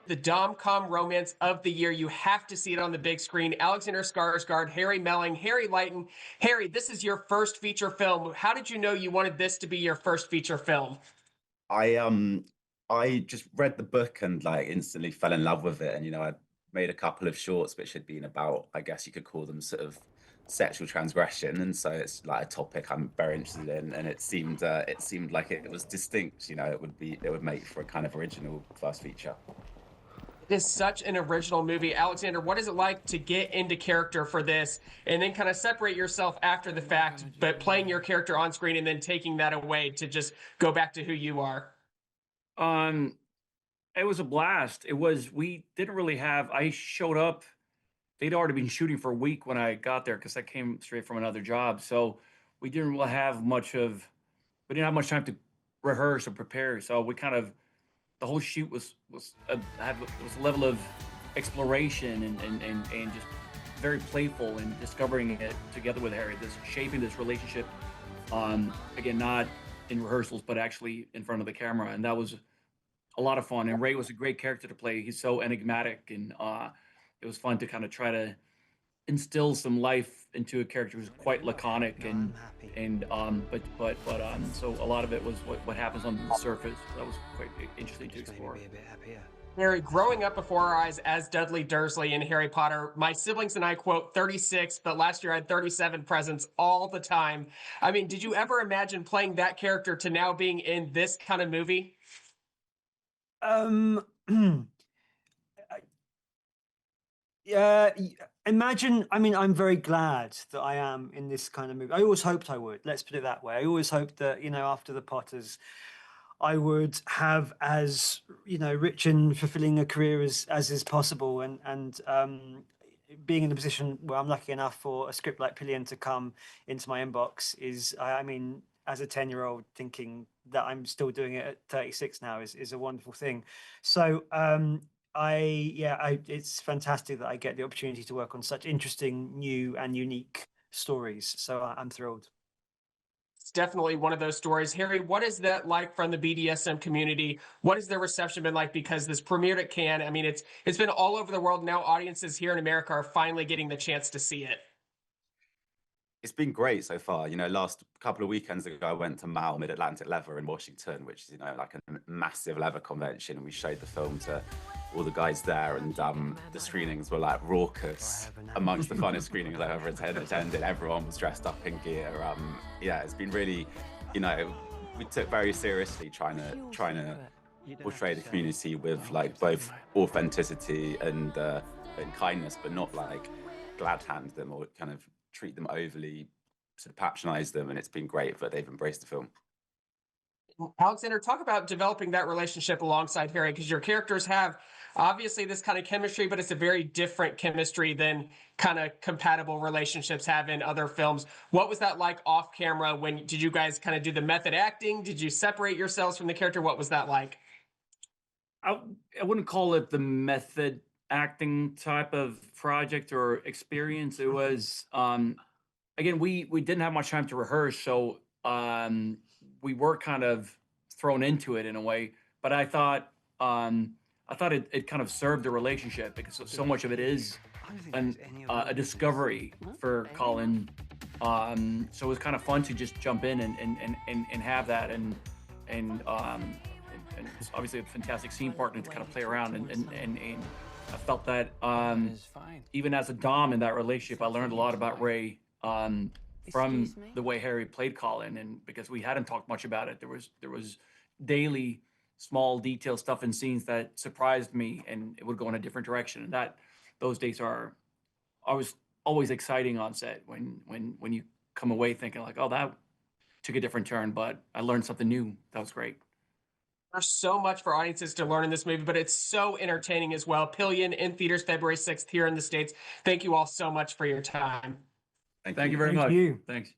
the dom-com romance of the year. You have to see it on the big screen. Alexander Skarsgård, Harry Melling, Harry Lighton. Harry, this is your first feature film. How did you know you wanted this to be your first feature film? I just read the book and like instantly fell in love with it. And I made a couple of shorts which had been about, I guess you could call them sort of sexual transgression, and so it's like a topic I'm very interested in. And it seemed like it was distinct. It would make for a kind of original first feature. It is such an original movie. Alexander, what is it like to get into character for this and then kind of separate yourself after the fact, but playing your character on screen and then taking that away to just go back to who you are? Um, it was a blast. We didn't really have, I showed up, they'd already been shooting for a week when I got there because I came straight from another job. So we didn't really have we didn't have much time to rehearse or prepare. So we kind of, the whole shoot was a level of exploration and just very playful and discovering it together with Harry, shaping this relationship, again, not in rehearsals, but actually in front of the camera. And that was a lot of fun. And Ray was a great character to play. He's so enigmatic, and it was fun to kind of try to instill some life into a character who's quite laconic so a lot of it was what happens on the surface. That was quite interesting to explore. Harry, growing up before our eyes as Dudley Dursley in Harry Potter, my siblings and I quote 36, but last year I had 37 presents all the time. I mean, did you ever imagine playing that character to now being in this kind of movie? Um, yeah, imagine, I mean, I'm very glad that I am in this kind of movie. I always hoped I would, let's put it that way. I always hoped that, after the Potters, I would have as, rich and fulfilling a career as is possible. And being in a position where I'm lucky enough for a script like Pillion to come into my inbox is, I mean, as a 10-year-old thinking that I'm still doing it at 36 now is a wonderful thing. So, it's fantastic that I get the opportunity to work on such interesting, new and unique stories. So I'm thrilled. It's definitely one of those stories. Harry, what is that like from the BDSM community? What has their reception been like? Because this premiered at Cannes. I mean, it's been all over the world. Now audiences here in America are finally getting the chance to see it. It's been great so far. Last couple of weekends ago, I went to MAL, Mid-Atlantic Leather in Washington, which is, like a massive leather convention. And we showed the film to all the guys there. And the screenings were like raucous, amongst the funnest screenings I've ever attended. Everyone was dressed up in gear. It's been really, we took very seriously trying to portray the community with like both authenticity and kindness, but not like glad hand them or kind of treat them overly, sort of patronize them. And it's been great that they've embraced the film. Alexander, talk about developing that relationship alongside Harry, because your characters have obviously this kind of chemistry, but it's a very different chemistry than kind of compatible relationships have in other films. What was that like off camera? Did you guys kind of do the method acting? Did you separate yourselves from the character? What was that like? I wouldn't call it the method acting type of project or experience. It was again, we didn't have much time to rehearse, so we were kind of thrown into it in a way. But I thought it kind of served the relationship, because so much of it is a discovery for Colin. So it was kind of fun to just jump in and have that, and it's obviously a fantastic scene partner to kind of play around and I felt that even as a dom in that relationship, I learned a lot about Ray from the way Harry played Colin, and because we hadn't talked much about it, there was daily small detail stuff in scenes that surprised me, and it would go in a different direction. And those days are always exciting on set when you come away thinking like, oh, that took a different turn, but I learned something new. That was great. There's so much for audiences to learn in this movie, but it's so entertaining as well. Pillion in theaters February 6th here in the States. Thank you all so much for your time. Thank Thank you you very much. You. Thanks.